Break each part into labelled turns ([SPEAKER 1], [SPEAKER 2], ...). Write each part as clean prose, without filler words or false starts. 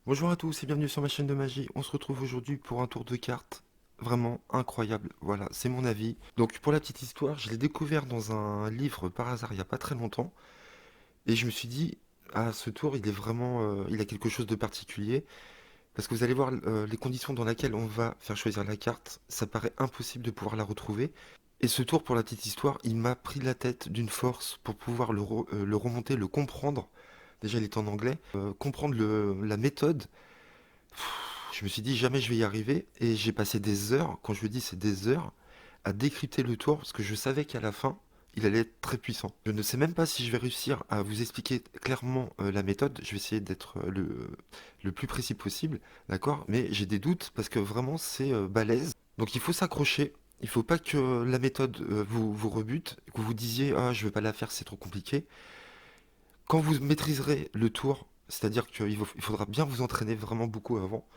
[SPEAKER 1] Bonjour à tous et bienvenue sur ma chaîne de magie. On se retrouve aujourd'hui pour un tour de cartes vraiment incroyable. Voilà, c'est mon avis. Donc pour la petite histoire, je l'ai découvert dans un livre par hasard il n'y a pas très longtemps. Et je me suis dit, ah ce tour il est vraiment, il a quelque chose de particulier. Parce que vous allez voir les conditions dans lesquelles on va faire choisir la carte. Ça paraît impossible de pouvoir la retrouver. Et ce tour pour la petite histoire, il m'a pris la tête d'une force pour pouvoir le remonter, le comprendre. Déjà il est en anglais. Comprendre la méthode. Je me suis dit jamais je vais y arriver et j'ai passé des heures, quand je vous dis c'est des heures, à décrypter le tour parce que je savais qu'à la fin, il allait être très puissant. Je ne sais même pas si je vais réussir à vous expliquer clairement la méthode. Je vais essayer d'être le plus précis possible, d'accord? Mais j'ai des doutes parce que vraiment c'est balèze. Donc il faut s'accrocher. Il faut pas que la méthode vous rebute, que vous disiez ah je vais pas la faire, c'est trop compliqué. Quand vous maîtriserez le tour, c'est-à-dire qu'il faudra bien vous entraîner vraiment beaucoup avant.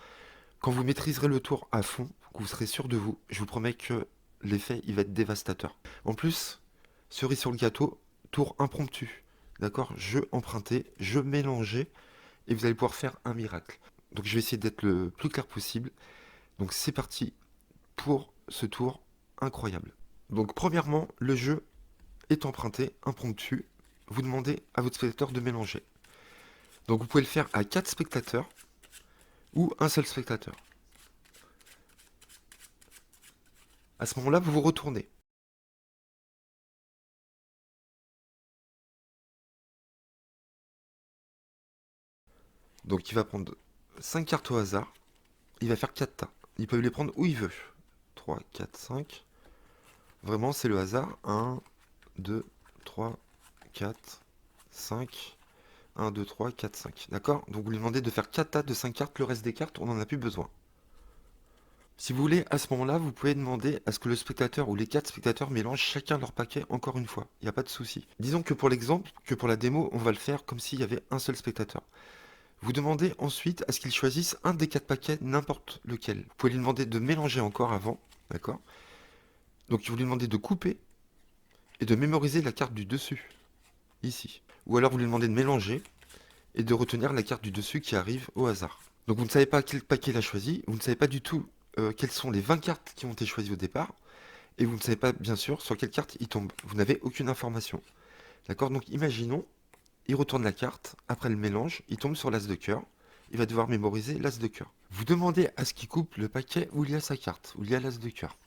[SPEAKER 1] Quand vous maîtriserez le tour à fond, que vous serez sûr de vous, je vous promets que l'effet il va être dévastateur. En plus, cerise sur le gâteau, tour impromptu. D'accord? Jeu emprunté, jeu mélangé, et vous allez pouvoir faire un miracle. Donc je vais essayer d'être le plus clair possible. Donc c'est parti pour ce tour incroyable. Donc premièrement, le jeu est emprunté, impromptu. Vous demandez à votre spectateur de mélanger. Donc vous pouvez le faire à 4 spectateurs ou un seul spectateur. À ce moment-là, vous vous retournez. Donc il va prendre 5 cartes au hasard. Il va faire 4 tas. Il peut les prendre où il veut. 3, 4, 5. Vraiment, c'est le hasard. 1, 2, 3, 4, 5. 1, 2, 3, 4, 5. D'accord? Donc vous lui demandez de faire 4 tas de 5 cartes. Le reste des cartes, on n'en a plus besoin. Si vous voulez, à ce moment-là, vous pouvez demander à ce que le spectateur ou les 4 spectateurs mélangent chacun leur paquet encore une fois. Il n'y a pas de souci. Disons que pour l'exemple, que pour la démo, on va le faire comme s'il y avait un seul spectateur. Vous demandez ensuite à ce qu'il choisisse un des 4 paquets, n'importe lequel. Vous pouvez lui demander de mélanger encore avant, d'accord? Donc vous lui demandez de couper et de mémoriser la carte du dessus, ici. Ou alors vous lui demandez de mélanger et de retenir la carte du dessus qui arrive au hasard. Donc vous ne savez pas quel paquet il a choisi, vous ne savez pas du tout quelles sont les 20 cartes qui ont été choisies au départ, et vous ne savez pas bien sûr sur quelle carte il tombe. Vous n'avez aucune information. D'accord? Donc imaginons, il retourne la carte, après le mélange, il tombe sur l'as de cœur, il va devoir mémoriser l'as de cœur. Vous demandez à ce qu'il coupe le paquet où il y a sa carte, où il y a l'as de cœur.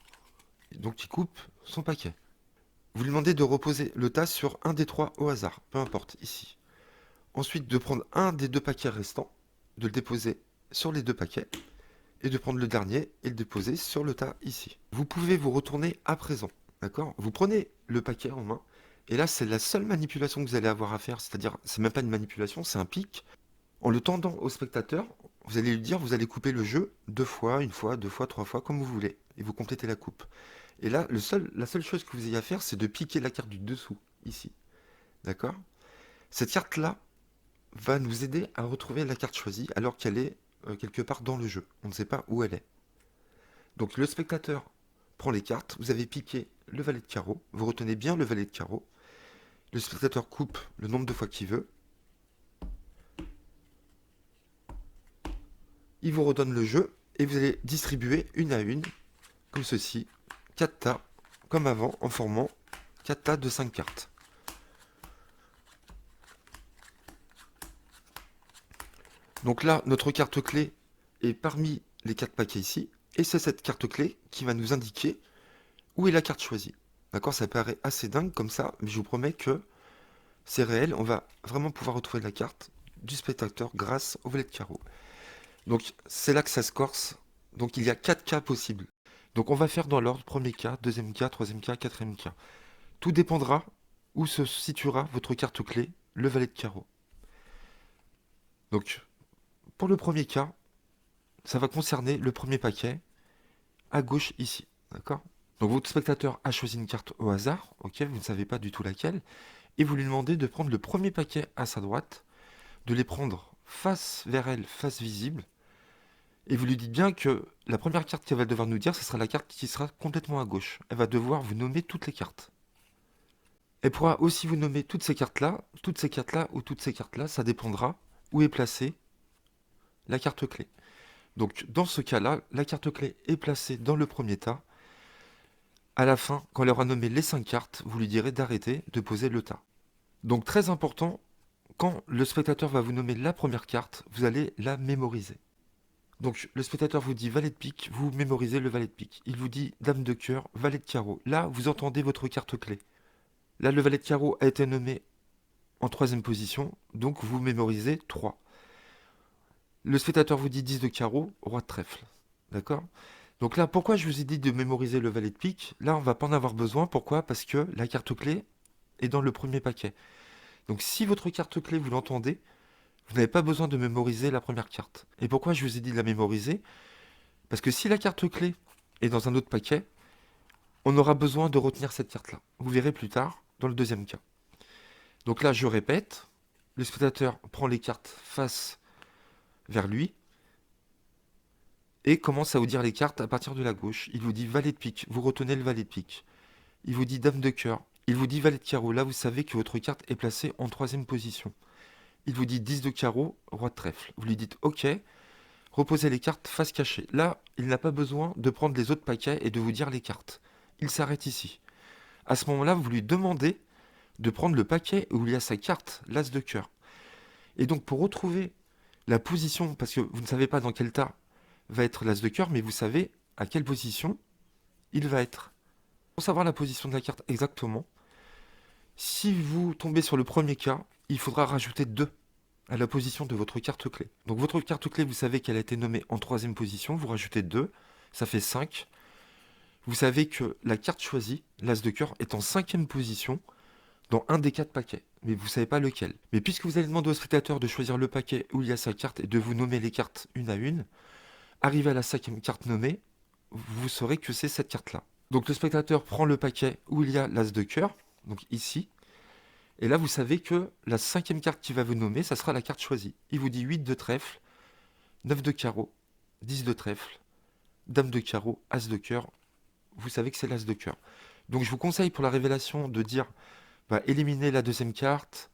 [SPEAKER 1] Donc il coupe son paquet. Vous lui demandez de reposer le tas sur un des 3 au hasard, peu importe, ici. Ensuite, de prendre un des 2 paquets restants, de le déposer sur les 2 paquets, et de prendre le dernier et le déposer sur le tas ici. Vous pouvez vous retourner à présent, d'accord? Vous prenez le paquet en main, et là c'est la seule manipulation que vous allez avoir à faire, c'est-à-dire, c'est même pas une manipulation, c'est un pic. En le tendant au spectateur, vous allez lui dire, vous allez couper le jeu 2 fois, 1 fois, 2 fois, 3 fois, comme vous voulez, et vous complétez la coupe. Et là, la seule chose que vous ayez à faire, c'est de piquer la carte du dessous, ici. D'accord? Cette carte-là va nous aider à retrouver la carte choisie alors qu'elle est quelque part dans le jeu. On ne sait pas où elle est. Donc le spectateur prend les cartes, vous avez piqué le valet de carreau, vous retenez bien le valet de carreau, le spectateur coupe le nombre de fois qu'il veut, il vous redonne le jeu et vous allez distribuer une à une, comme ceci, 4 tas, comme avant, en formant 4 tas de 5 cartes. Donc là, notre carte clé est parmi les 4 paquets ici, et c'est cette carte clé qui va nous indiquer où est la carte choisie. D'accord? Ça paraît assez dingue comme ça, mais je vous promets que c'est réel, on va vraiment pouvoir retrouver la carte du spectateur grâce au valet de carreau. Donc c'est là que ça se corse. Donc il y a 4 cas possibles. Donc on va faire dans l'ordre, premier cas, deuxième cas, troisième cas, quatrième cas. Tout dépendra où se situera votre carte clé, le valet de carreau. Donc pour le premier cas, ça va concerner le premier paquet à gauche ici. D'accord? Donc votre spectateur a choisi une carte au hasard, ok, vous ne savez pas du tout laquelle, et vous lui demandez de prendre le premier paquet à sa droite, de les prendre face vers elle, face visible, et vous lui dites bien que la première carte qu'elle va devoir nous dire, ce sera la carte qui sera complètement à gauche. Elle va devoir vous nommer toutes les cartes. Elle pourra aussi vous nommer toutes ces cartes-là ou toutes ces cartes-là, ça dépendra où est placée la carte clé. Donc dans ce cas-là, la carte clé est placée dans le premier tas. À la fin, quand elle aura nommé les 5 cartes, vous lui direz d'arrêter de poser le tas. Donc très important, quand le spectateur va vous nommer la première carte, vous allez la mémoriser. Donc le spectateur vous dit valet de pique, vous mémorisez le valet de pique. Il vous dit dame de cœur, valet de carreau. Là, vous entendez votre carte clé. Là, le valet de carreau a été nommé en troisième position, donc vous mémorisez 3. Le spectateur vous dit 10 de carreau, roi de trèfle. D'accord? Donc là, pourquoi je vous ai dit de mémoriser le valet de pique? Là, on va pas en avoir besoin. Pourquoi? Parce que la carte clé est dans le premier paquet. Donc si votre carte clé, vous l'entendez, vous n'avez pas besoin de mémoriser la première carte. Et pourquoi je vous ai dit de la mémoriser? Parce que si la carte clé est dans un autre paquet, on aura besoin de retenir cette carte-là. Vous verrez plus tard dans le deuxième cas. Donc là, je répète, le spectateur prend les cartes face vers lui et commence à vous dire les cartes à partir de la gauche. Il vous dit valet de pique, vous retenez le valet de pique. Il vous dit dame de cœur, il vous dit valet de carreau. Là, vous savez que votre carte est placée en troisième position. Il vous dit 10 de carreau, roi de trèfle. Vous lui dites OK, reposez les cartes face cachée. Là, il n'a pas besoin de prendre les autres paquets et de vous dire les cartes. Il s'arrête ici. À ce moment-là, vous lui demandez de prendre le paquet où il y a sa carte, l'as de cœur. Et donc, pour retrouver la position, parce que vous ne savez pas dans quel tas va être l'as de cœur, mais vous savez à quelle position il va être. Pour savoir la position de la carte exactement, si vous tombez sur le premier cas, il faudra rajouter 2 à la position de votre carte clé. Donc votre carte clé, vous savez qu'elle a été nommée en troisième position, vous rajoutez 2, ça fait 5. Vous savez que la carte choisie, l'as de cœur, est en cinquième position dans un des 4 paquets, mais vous ne savez pas lequel. Mais puisque vous allez demander au spectateur de choisir le paquet où il y a sa carte et de vous nommer les cartes une à une, arrivé à la cinquième carte nommée, vous saurez que c'est cette carte-là. Donc le spectateur prend le paquet où il y a l'as de cœur, donc ici, et là vous savez que la cinquième carte qui va vous nommer, ça sera la carte choisie. Il vous dit 8 de trèfle, 9 de carreau, 10 de trèfle, dame de carreau, as de cœur, vous savez que c'est l'as de cœur. Donc je vous conseille pour la révélation de dire, éliminez la deuxième carte,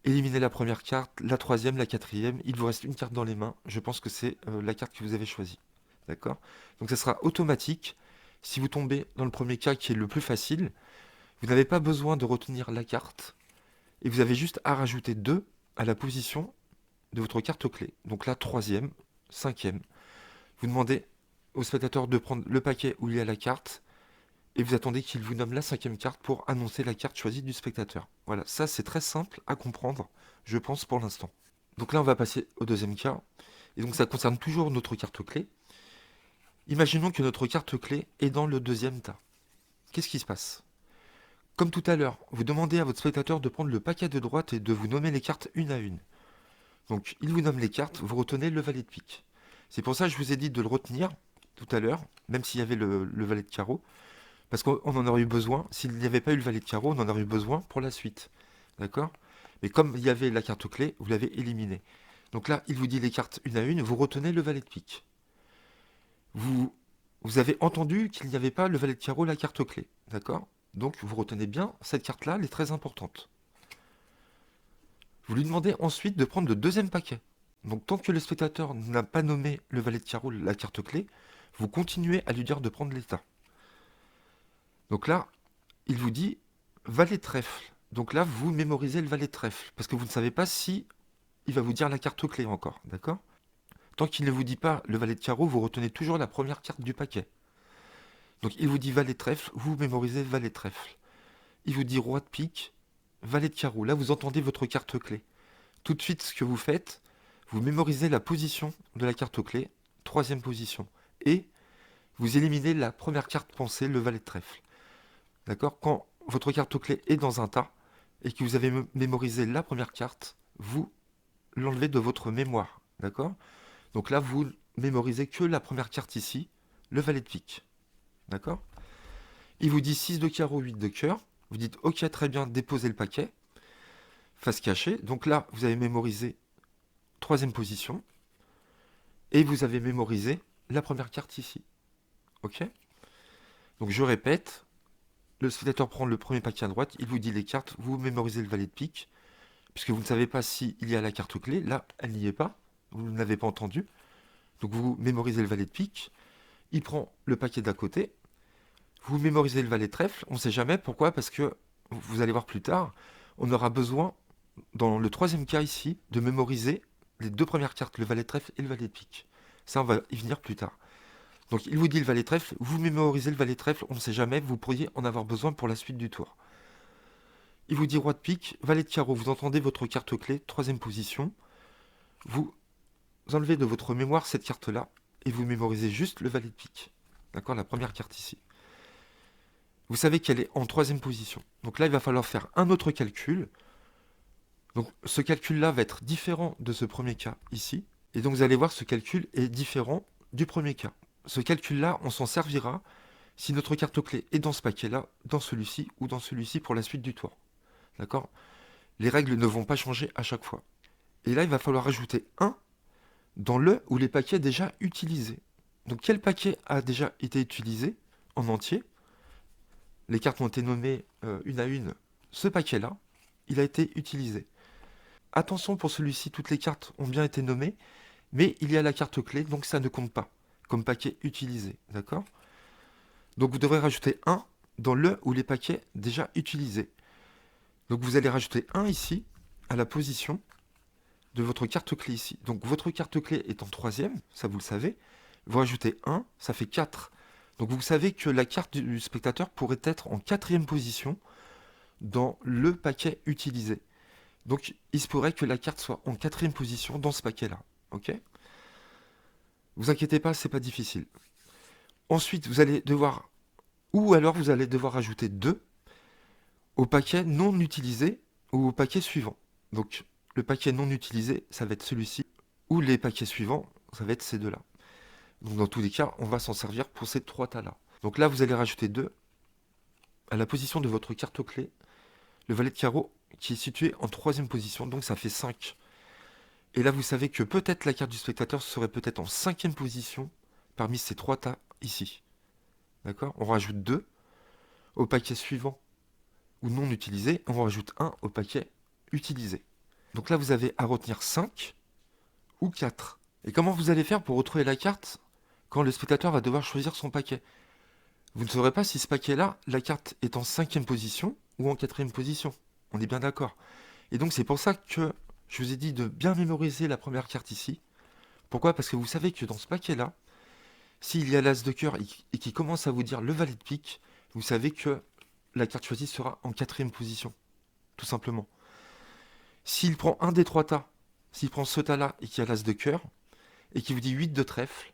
[SPEAKER 1] éliminez la première carte, la troisième, la quatrième, il vous reste une carte dans les mains, je pense que c'est la carte que vous avez choisie. D'accord? Donc ça sera automatique. Si vous tombez dans le premier cas qui est le plus facile, vous n'avez pas besoin de retenir la carte et vous avez juste à rajouter 2 à la position de votre carte clé. Donc la troisième, cinquième. Vous demandez au spectateur de prendre le paquet où il y a la carte et vous attendez qu'il vous nomme la cinquième carte pour annoncer la carte choisie du spectateur. Voilà, ça c'est très simple à comprendre, je pense pour l'instant. Donc là on va passer au deuxième cas. Et donc ça concerne toujours notre carte clé. Imaginons que notre carte clé est dans le deuxième tas. Qu'est-ce qui se passe? Comme tout à l'heure, vous demandez à votre spectateur de prendre le paquet de droite et de vous nommer les cartes une à une. Donc, il vous nomme les cartes, vous retenez le valet de pique. C'est pour ça que je vous ai dit de le retenir tout à l'heure, même s'il y avait le valet de carreau, parce qu'on en aurait eu besoin. S'il n'y avait pas eu le valet de carreau, on en aurait eu besoin pour la suite. D'accord? Mais comme il y avait la carte clé, vous l'avez éliminée. Donc là, il vous dit les cartes une à une, vous retenez le valet de pique. Vous avez entendu qu'il n'y avait pas le valet de carreau, la carte clé. D'accord? Donc vous retenez bien, cette carte-là, elle est très importante. Vous lui demandez ensuite de prendre le deuxième paquet. Donc tant que le spectateur n'a pas nommé le valet de carreau, la carte clé, vous continuez à lui dire de prendre l'état. Donc là, il vous dit valet de trèfle. Donc là, vous mémorisez le valet de trèfle, parce que vous ne savez pas si il va vous dire la carte clé encore. D'accord? Tant qu'il ne vous dit pas le valet de carreau, vous retenez toujours la première carte du paquet. Donc il vous dit valet de trèfle, vous mémorisez valet de trèfle. Il vous dit roi de pique, valet de carreau. Là, vous entendez votre carte clé. Tout de suite, ce que vous faites, vous mémorisez la position de la carte clé, troisième position. Et vous éliminez la première carte pensée, le valet de trèfle. D'accord? Quand votre carte clé est dans un tas et que vous avez mémorisé la première carte, vous l'enlevez de votre mémoire. D'accord? Donc là, vous mémorisez que la première carte ici, le valet de pique. D'accord? Il vous dit 6 de carreau, 8 de cœur. Vous dites OK, très bien, déposez le paquet. Face cachée. Donc là, vous avez mémorisé troisième position. Et vous avez mémorisé la première carte ici. OK? Donc je répète. Le spectateur prend le premier paquet à droite. Il vous dit les cartes. Vous mémorisez le valet de pique. Puisque vous ne savez pas s'il y a la carte clé. Là, elle n'y est pas. vous n'avez pas entendu. Donc vous mémorisez le valet de pique, il prend le paquet d'à côté, vous mémorisez le valet de trèfle, on ne sait jamais pourquoi, parce que vous allez voir plus tard, on aura besoin, dans le troisième cas ici, de mémoriser les deux premières cartes, le valet de trèfle et le valet de pique. Ça, on va y venir plus tard. Donc il vous dit le valet de trèfle, vous mémorisez le valet de trèfle, on ne sait jamais, vous pourriez en avoir besoin pour la suite du tour. Il vous dit roi de pique, valet de carreau, vous entendez votre carte clé, troisième position, vous enlevez de votre mémoire cette carte-là, et vous mémorisez juste le valet de pique. D'accord, la première carte ici. Vous savez qu'elle est en troisième position. Donc là, il va falloir faire un autre calcul. Donc ce calcul-là va être différent de ce premier cas ici. Et donc vous allez voir, ce calcul est différent du premier cas. Ce calcul-là, on s'en servira si notre carte clé est dans ce paquet-là, dans celui-ci ou dans celui-ci pour la suite du tour. D'accord? Les règles ne vont pas changer à chaque fois. Et là, il va falloir ajouter 1 dans le ou les paquets déjà utilisés. Donc quel paquet a déjà été utilisé en entier? Les cartes ont été nommées une à une. Ce paquet-là, il a été utilisé. Attention pour celui-ci, toutes les cartes ont bien été nommées, mais il y a la carte clé, donc ça ne compte pas comme paquet utilisé. D'accord? Donc vous devrez rajouter 1 dans le ou les paquets déjà utilisés. Donc vous allez rajouter 1 ici, à la position de votre carte clé ici. Donc votre carte clé est en troisième, ça vous le savez. Vous rajoutez 1, ça fait 4. Donc vous savez que la carte du spectateur pourrait être en quatrième position dans le paquet utilisé. Donc il se pourrait que la carte soit en quatrième position dans ce paquet-là. Ok? Vous inquiétez pas, c'est pas difficile. Ensuite, vous allez devoir, ou alors vous allez devoir ajouter 2 au paquet non utilisé ou au paquet suivant. Donc le paquet non utilisé, ça va être celui-ci, ou les paquets suivants, ça va être ces deux-là. Donc dans tous les cas, on va s'en servir pour ces 3 tas-là. Donc là, vous allez rajouter 2 à la position de votre carte clé, le valet de carreau qui est situé en troisième position, donc ça fait 5. Et là, vous savez que peut-être la carte du spectateur serait peut-être en cinquième position parmi ces 3 tas ici. D'accord? On rajoute 2 au paquet suivant ou non utilisé, on rajoute 1 au paquet utilisé. Donc là, vous avez à retenir 5 ou 4. Et comment vous allez faire pour retrouver la carte quand le spectateur va devoir choisir son paquet? Vous ne saurez pas si ce paquet-là, la carte est en cinquième position ou en quatrième position. On est bien d'accord. Et donc c'est pour ça que je vous ai dit de bien mémoriser la première carte ici. Pourquoi? Parce que vous savez que dans ce paquet-là, s'il y a l'as de cœur et qu'il commence à vous dire le valet de pique, vous savez que la carte choisie sera en quatrième position. Tout simplement. S'il prend un des 3 tas, s'il prend ce tas-là et qu'il y a l'as de cœur, et qu'il vous dit 8 de trèfle,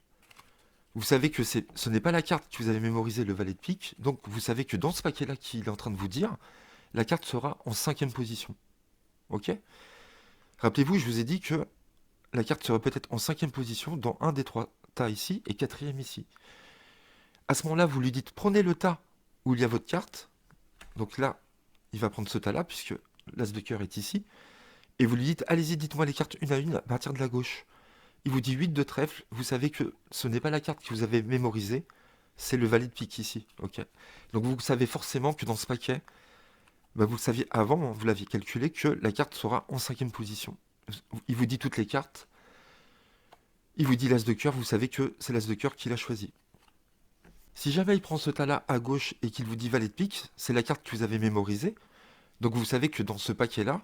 [SPEAKER 1] vous savez que ce n'est pas la carte que vous avez mémorisé, le valet de pique, donc vous savez que dans ce paquet-là qu'il est en train de vous dire, la carte sera en cinquième position. Ok? Rappelez-vous, je vous ai dit que la carte serait peut-être en cinquième position dans un des 3 tas ici et quatrième ici. À ce moment-là, vous lui dites prenez le tas où il y a votre carte. Donc là, il va prendre ce tas-là puisque l'as de cœur est ici. Et vous lui dites allez-y, dites-moi les cartes une à une à partir de la gauche. Il vous dit 8 de trèfle, vous savez que ce n'est pas la carte que vous avez mémorisée, c'est le valet de pique ici. Ok. Donc vous savez forcément que dans ce paquet, bah vous le saviez avant, vous l'aviez calculé, que la carte sera en cinquième position. Il vous dit toutes les cartes. Il vous dit l'as de cœur, vous savez que c'est l'as de cœur qu'il a choisi. Si jamais il prend ce tas-là à gauche et qu'il vous dit valet de pique, c'est la carte que vous avez mémorisée. Donc vous savez que dans ce paquet-là,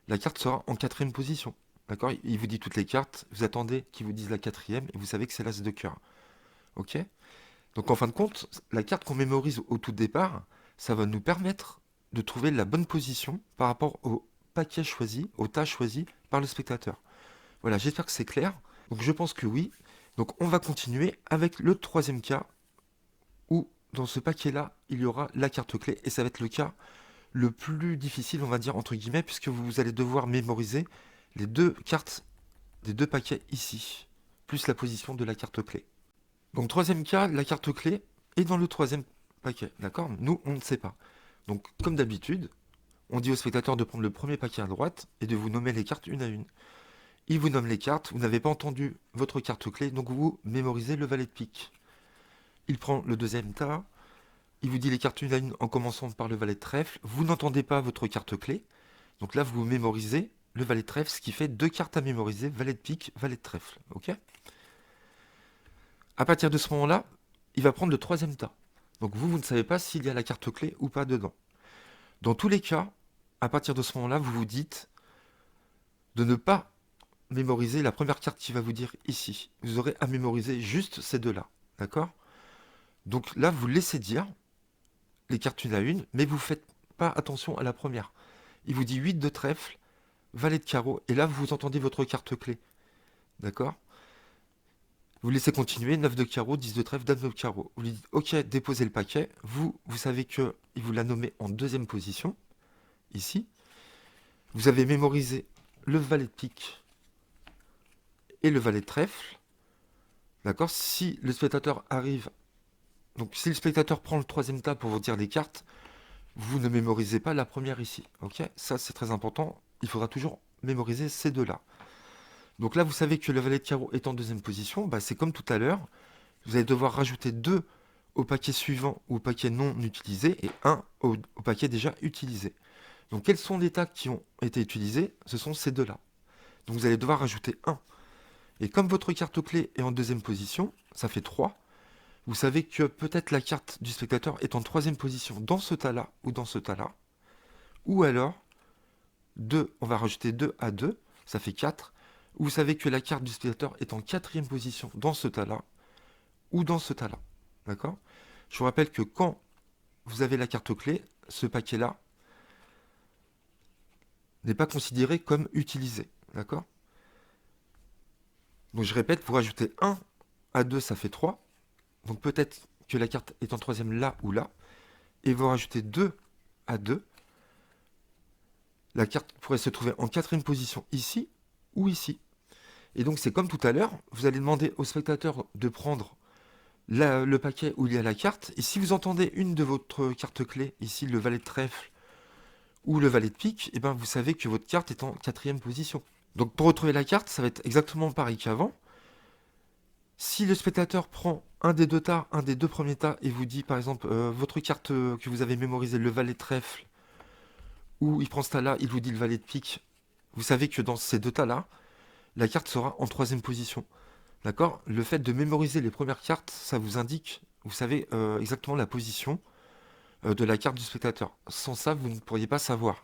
[SPEAKER 1] la carte sera en quatrième position. D'accord? Il vous dit toutes les cartes, vous attendez qu'il vous dise la quatrième et vous savez que c'est l'as de cœur. Ok? Donc en fin de compte, la carte qu'on mémorise au tout départ, ça va nous permettre de trouver la bonne position par rapport au paquet choisi, au tas choisi par le spectateur. Voilà, j'espère que c'est clair. Donc je pense que oui. Donc on va continuer avec le troisième cas où dans ce paquet-là, il y aura la carte clé et ça va être le cas le plus difficile, on va dire entre guillemets, puisque vous allez devoir mémoriser les 2 cartes des 2 paquets ici, plus la position de la carte clé. Donc troisième cas, la carte clé est dans le troisième paquet, d'accord? Nous, on ne sait pas. Donc comme d'habitude, on dit au spectateur de prendre le premier paquet à droite et de vous nommer les cartes une à une. Il vous nomme les cartes, vous n'avez pas entendu votre carte clé, donc vous mémorisez le valet de pique. Il prend le deuxième tas, il vous dit les cartes une à une en commençant par le valet de trèfle, vous n'entendez pas votre carte clé, donc là vous mémorisez le valet de trèfle, ce qui fait 2 cartes à mémoriser, valet de pique, valet de trèfle. Ok. À partir de ce moment-là, il va prendre le troisième tas. Donc vous ne savez pas s'il y a la carte clé ou pas dedans. Dans tous les cas, à partir de ce moment-là, vous vous dites de ne pas mémoriser la première carte qui va vous dire ici. Vous aurez à mémoriser juste ces deux-là. D'accord? Donc là, vous laissez dire les cartes une à une, mais vous ne faites pas attention à la première. Il vous dit 8 de trèfle, valet de carreau, et là, vous entendez votre carte clé. D'accord? Vous laissez continuer, 9 de carreau, 10 de trèfle, dame de carreau. Vous lui dites, ok, déposez le paquet. Vous savez qu'il vous l'a nommé en deuxième position, ici. Vous avez mémorisé le valet de pique et le valet de trèfle. D'accord? Si le spectateur arrive... Donc, si le spectateur prend le troisième tas pour vous dire les cartes, vous ne mémorisez pas la première ici. Ok? Ça, c'est très important. Il faudra toujours mémoriser ces deux-là. Donc là, vous savez que le valet de carreau est en deuxième position. Bah, c'est comme tout à l'heure. Vous allez devoir rajouter 2 au paquet suivant ou au paquet non utilisé et 1 au paquet déjà utilisé. Donc quels sont les tas qui ont été utilisés? Ce sont ces deux-là. Donc vous allez devoir rajouter 1. Et comme votre carte clé est en deuxième position, ça fait 3. Vous savez que peut-être la carte du spectateur est en troisième position dans ce tas-là ou dans ce tas-là. Ou alors, 2, on va rajouter 2 à 2, ça fait 4. Vous savez que la carte du spectateur est en quatrième position dans ce tas-là ou dans ce tas-là. D'accord? Je vous rappelle que quand vous avez la carte clé, ce paquet-là n'est pas considéré comme utilisé. D'accord? Donc je répète, vous rajoutez 1 à 2, ça fait 3. Donc peut-être que la carte est en troisième là ou là. Et vous rajoutez 2 à 2. La carte pourrait se trouver en quatrième position ici ou ici. Et donc c'est comme tout à l'heure, vous allez demander au spectateur de prendre le paquet où il y a la carte. Et si vous entendez une de votre carte clé, ici le valet de trèfle ou le valet de pique, et ben vous savez que votre carte est en quatrième position. Donc pour retrouver la carte, ça va être exactement pareil qu'avant. Si le spectateur prend un des deux tas, un des deux premiers tas, et vous dit par exemple votre carte que vous avez mémorisée, le valet de trèfle, ou il prend ce tas-là, il vous dit le valet de pique, vous savez que dans ces deux tas-là, la carte sera en troisième position. D'accord? Le fait de mémoriser les premières cartes, ça vous indique, vous savez exactement la position de la carte du spectateur. Sans ça, vous ne pourriez pas savoir.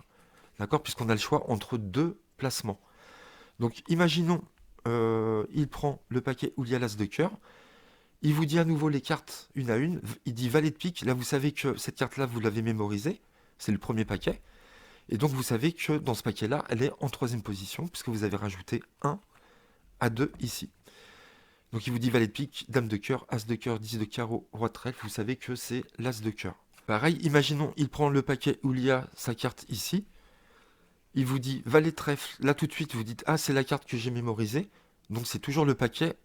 [SPEAKER 1] D'accord? Puisqu'on a le choix entre deux placements. Donc imaginons, il prend le paquet où il y a l'as de cœur. Il vous dit à nouveau les cartes une à une. Il dit valet de pique. Là, vous savez que cette carte-là, vous l'avez mémorisée. C'est le premier paquet. Et donc, vous savez que dans ce paquet-là, elle est en troisième position, puisque vous avez rajouté 1 à 2 ici. Donc, il vous dit valet de pique, dame de cœur, as de cœur, 10 de carreau, roi de trèfle. Vous savez que c'est l'as de cœur. Pareil, imaginons, il prend le paquet où il y a sa carte ici. Il vous dit valet de trèfle. Là, tout de suite, vous dites, ah, c'est la carte que j'ai mémorisée. Donc, c'est toujours le paquet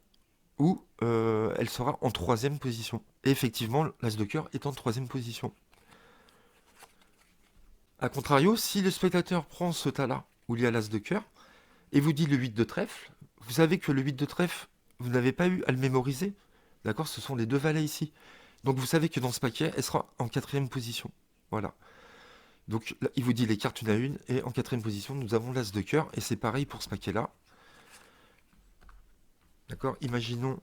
[SPEAKER 1] où elle sera en troisième position. Et effectivement, l'as de cœur est en troisième position. A contrario, si le spectateur prend ce tas-là, où il y a l'as de cœur, et vous dit le 8 de trèfle, vous savez que le 8 de trèfle, vous n'avez pas eu à le mémoriser. D'accord? Ce sont les deux valets ici. Donc vous savez que dans ce paquet, elle sera en quatrième position. Voilà. Donc là, il vous dit les cartes une à une, et en quatrième position, nous avons l'as de cœur, et c'est pareil pour ce paquet-là. D'accord? Imaginons,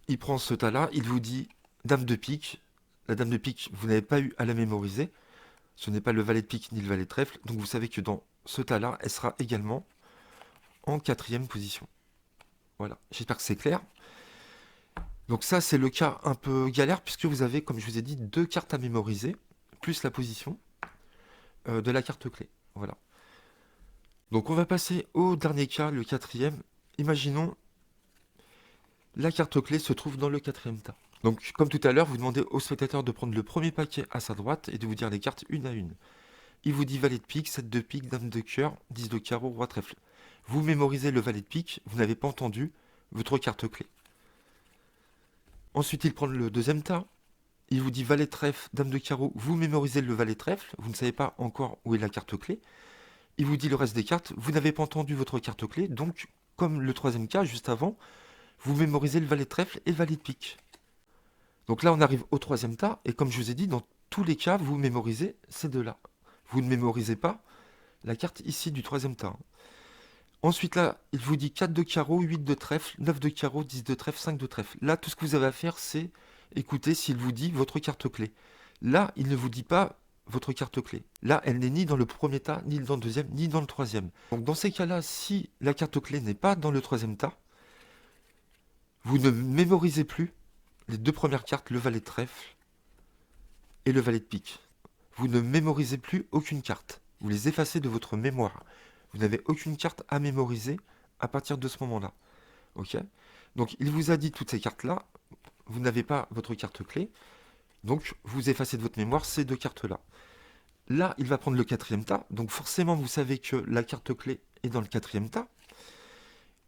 [SPEAKER 1] il prend ce tas-là, il vous dit dame de pique. La dame de pique, vous n'avez pas eu à la mémoriser. Ce n'est pas le valet de pique ni le valet de trèfle. Donc vous savez que dans ce tas-là, elle sera également en quatrième position. Voilà, j'espère que c'est clair. Donc ça, c'est le cas un peu galère, puisque vous avez, comme je vous ai dit, deux cartes à mémoriser, plus la position de la carte clé. Voilà. Donc on va passer au dernier cas, le quatrième. Imaginons, la carte clé se trouve dans le quatrième tas. Donc comme tout à l'heure, vous demandez au spectateur de prendre le premier paquet à sa droite et de vous dire les cartes une à une. Il vous dit valet de pique, 7 de pique, dame de cœur, 10 de carreau, roi trèfle. Vous mémorisez le valet de pique, vous n'avez pas entendu votre carte clé. Ensuite, il prend le deuxième tas. Il vous dit valet de trèfle, dame de carreau, vous mémorisez le valet de trèfle, vous ne savez pas encore où est la carte clé. Il vous dit le reste des cartes, vous n'avez pas entendu votre carte clé, donc, comme le troisième cas, juste avant, vous mémorisez le valet de trèfle et le valet de pique. Donc là, on arrive au troisième tas, et comme je vous ai dit, dans tous les cas, vous mémorisez ces deux-là. Vous ne mémorisez pas la carte ici du troisième tas. Ensuite, là, il vous dit 4 de carreau, 8 de trèfle, 9 de carreau, 10 de trèfle, 5 de trèfle. Là, tout ce que vous avez à faire, c'est écouter s'il vous dit votre carte clé. Là, il ne vous dit pas votre carte clé. Là, elle n'est ni dans le premier tas, ni dans le deuxième, ni dans le troisième. Donc, dans ces cas-là, si la carte clé n'est pas dans le troisième tas, vous ne mémorisez plus les deux premières cartes, le valet de trèfle et le valet de pique. Vous ne mémorisez plus aucune carte. Vous les effacez de votre mémoire. Vous n'avez aucune carte à mémoriser à partir de ce moment-là. Ok? Donc, il vous a dit toutes ces cartes-là. Vous n'avez pas votre carte clé. Donc, vous effacez de votre mémoire ces deux cartes-là. Là, il va prendre le quatrième tas. Donc, forcément, vous savez que la carte clé est dans le quatrième tas.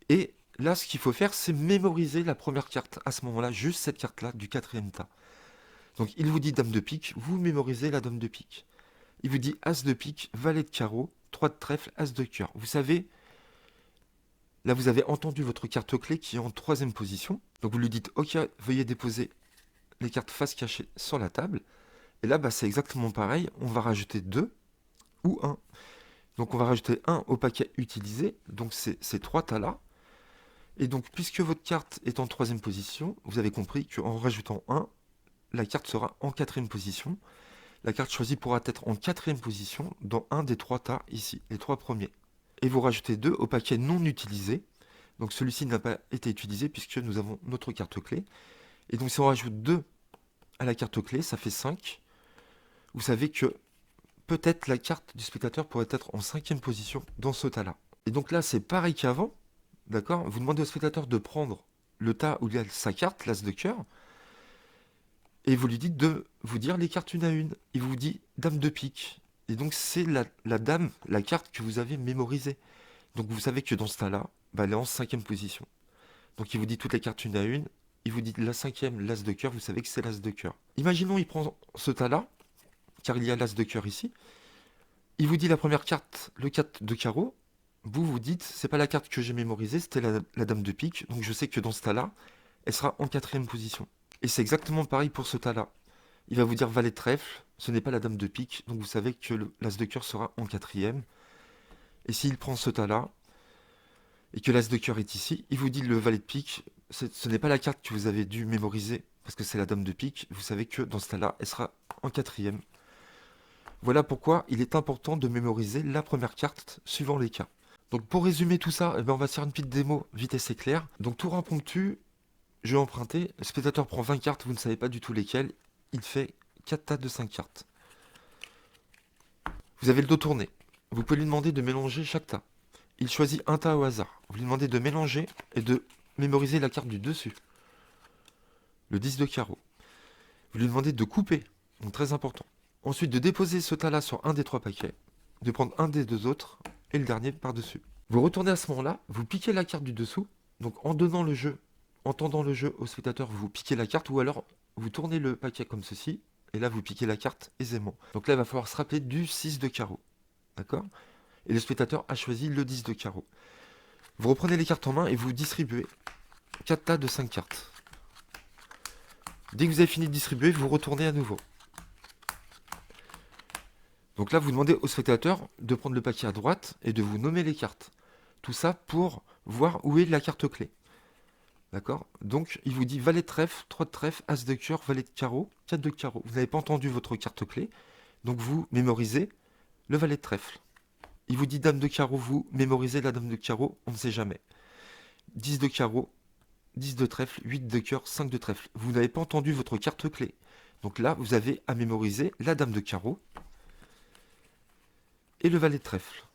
[SPEAKER 1] Et là, ce qu'il faut faire, c'est mémoriser la première carte à ce moment-là, juste cette carte-là du quatrième tas. Donc, il vous dit dame de pique, vous mémorisez la dame de pique. Il vous dit as de pique, valet de carreau, 3 de trèfle, as de cœur. Vous savez, là, vous avez entendu votre carte clé qui est en troisième position. Donc, vous lui dites, ok, veuillez déposer les cartes face cachée sur la table. Et là, bah, c'est exactement pareil. On va rajouter 2 ou 1. Donc, on va rajouter 1 au paquet utilisé. Donc, c'est ces 3 tas-là. Et donc, puisque votre carte est en troisième position, vous avez compris qu'en rajoutant 1, la carte sera en quatrième position. La carte choisie pourra être en quatrième position dans un des 3 tas ici, les 3 premiers. Et vous rajoutez 2 au paquet non utilisé. Donc celui-ci n'a pas été utilisé puisque nous avons notre carte clé. Et donc si on rajoute 2 à la carte clé, ça fait 5. Vous savez que peut-être la carte du spectateur pourrait être en cinquième position dans ce tas-là. Et donc là, c'est pareil qu'avant. D'accord? Vous demandez au spectateur de prendre le tas où il y a sa carte, l'as de cœur. Et vous lui dites de vous dire les cartes une à une. Il vous dit dame de pique. Et donc c'est la dame, la carte que vous avez mémorisée. Donc vous savez que dans ce tas-là, bah, elle est en cinquième position. Donc il vous dit toutes les cartes une à une. Il vous dit la cinquième, l'as de cœur, vous savez que c'est l'as de cœur. Imaginons il prend ce tas-là, car il y a l'as de cœur ici. Il vous dit la première carte, le 4 de carreau. Vous vous dites, c'est pas la carte que j'ai mémorisée, c'était la dame de pique. Donc je sais que dans ce tas-là, elle sera en quatrième position. Et c'est exactement pareil pour ce tas-là. Il va vous dire valet de trèfle, ce n'est pas la dame de pique, donc vous savez que l'as de cœur sera en quatrième. Et s'il prend ce tas-là, et que l'as de cœur est ici, il vous dit le valet de pique, ce n'est pas la carte que vous avez dû mémoriser, parce que c'est la dame de pique, vous savez que dans ce tas-là, elle sera en quatrième. Voilà pourquoi il est important de mémoriser la première carte suivant les cas. Donc pour résumer tout ça, eh ben on va se faire une petite démo vitesse éclair. Donc tour impromptu, jeu emprunté, le spectateur prend 20 cartes, vous ne savez pas du tout lesquelles, il fait 4 tas de 5 cartes. Vous avez le dos tourné, vous pouvez lui demander de mélanger chaque tas. Il choisit un tas au hasard, vous lui demandez de mélanger et de mémoriser la carte du dessus. Le 10 de carreau. Vous lui demandez de couper, donc très important. Ensuite de déposer ce tas-là sur un des 3 paquets, de prendre un des 2 autres et le dernier par-dessus. Vous retournez à ce moment-là, vous piquez la carte du dessous, donc en tendant le jeu au spectateur, vous piquez la carte ou alors vous tournez le paquet comme ceci et là vous piquez la carte aisément. Donc là il va falloir se rappeler du 6 de carreau. D'accord? Et le spectateur a choisi le 10 de carreau. Vous reprenez les cartes en main et vous distribuez 4 tas de 5 cartes. Dès que vous avez fini de distribuer, vous retournez à nouveau. Donc là, vous demandez au spectateur de prendre le paquet à droite et de vous nommer les cartes. Tout ça pour voir où est la carte clé. D'accord? Donc, il vous dit valet de trèfle, 3 de trèfle, as de cœur, valet de carreau, 4 de carreau. Vous n'avez pas entendu votre carte clé, donc vous mémorisez le valet de trèfle. Il vous dit dame de carreau, vous mémorisez la dame de carreau, on ne sait jamais. 10 de carreau, 10 de trèfle, 8 de cœur, 5 de trèfle. Vous n'avez pas entendu votre carte clé. Donc là, vous avez à mémoriser la dame de carreau et le valet de trèfle.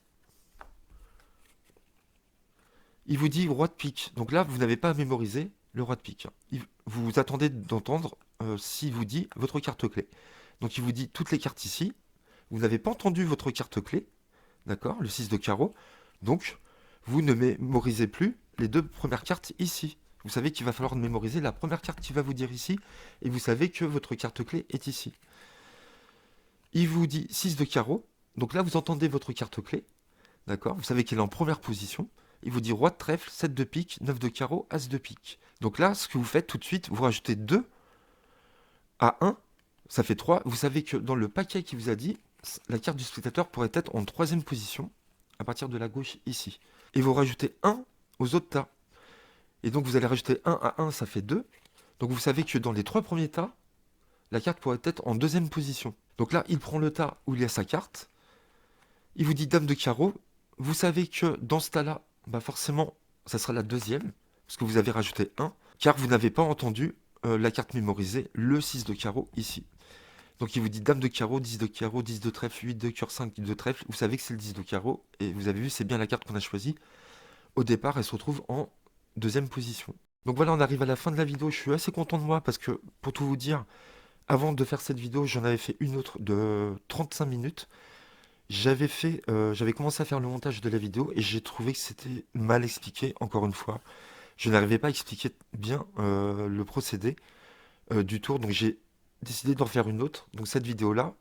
[SPEAKER 1] Il vous dit roi de pique. Donc là, vous n'avez pas à mémoriser le roi de pique. Vous attendez d'entendre s'il vous dit votre carte clé. Donc il vous dit toutes les cartes ici. Vous n'avez pas entendu votre carte clé. D'accord? Le 6 de carreau. Donc, vous ne mémorisez plus les 2 premières cartes ici. Vous savez qu'il va falloir mémoriser la première carte qu'il va vous dire ici. Et vous savez que votre carte clé est ici. Il vous dit 6 de carreau. Donc là, vous entendez votre carte clé. D'accord? Vous savez qu'elle est en première position. Il vous dit roi de trèfle, 7 de pique, 9 de carreau, as de pique. Donc là, ce que vous faites tout de suite, vous rajoutez 2 à 1, ça fait 3. Vous savez que dans le paquet qui vous a dit, la carte du spectateur pourrait être en troisième position, à partir de la gauche ici. Et vous rajoutez 1 aux autres tas. Et donc vous allez rajouter 1 à 1, ça fait 2. Donc vous savez que dans les 3 premiers tas, la carte pourrait être en deuxième position. Donc là, il prend le tas où il y a sa carte. Il vous dit dame de carreau. Vous savez que dans ce tas-là, bah forcément, ça sera la deuxième, parce que vous avez rajouté 1, car vous n'avez pas entendu la carte mémorisée, le 6 de carreau ici. Donc il vous dit dame de carreau, 10 de carreau, 10 de trèfle, 8 de cœur, 5 de trèfle. Vous savez que c'est le 10 de carreau, et vous avez vu, c'est bien la carte qu'on a choisie. Au départ, elle se retrouve en deuxième position. Donc voilà, on arrive à la fin de la vidéo. Je suis assez content de moi, parce que, pour tout vous dire, avant de faire cette vidéo, j'en avais fait une autre de 35 minutes. J'avais commencé à faire le montage de la vidéo et j'ai trouvé que c'était mal expliqué, encore une fois. Je n'arrivais pas à expliquer bien le procédé du tour, donc j'ai décidé d'en faire une autre, donc cette vidéo-là.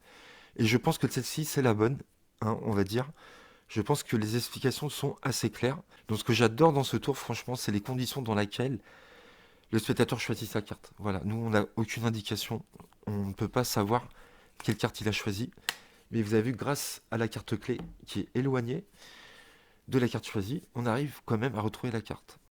[SPEAKER 1] Et je pense que celle-ci, c'est la bonne, hein, on va dire. Je pense que les explications sont assez claires. Donc ce que j'adore dans ce tour, franchement, c'est les conditions dans lesquelles le spectateur choisit sa carte. Voilà, nous, on n'a aucune indication. On ne peut pas savoir quelle carte il a choisi. Mais vous avez vu, grâce à la carte clé qui est éloignée de la carte choisie, on arrive quand même à retrouver la carte.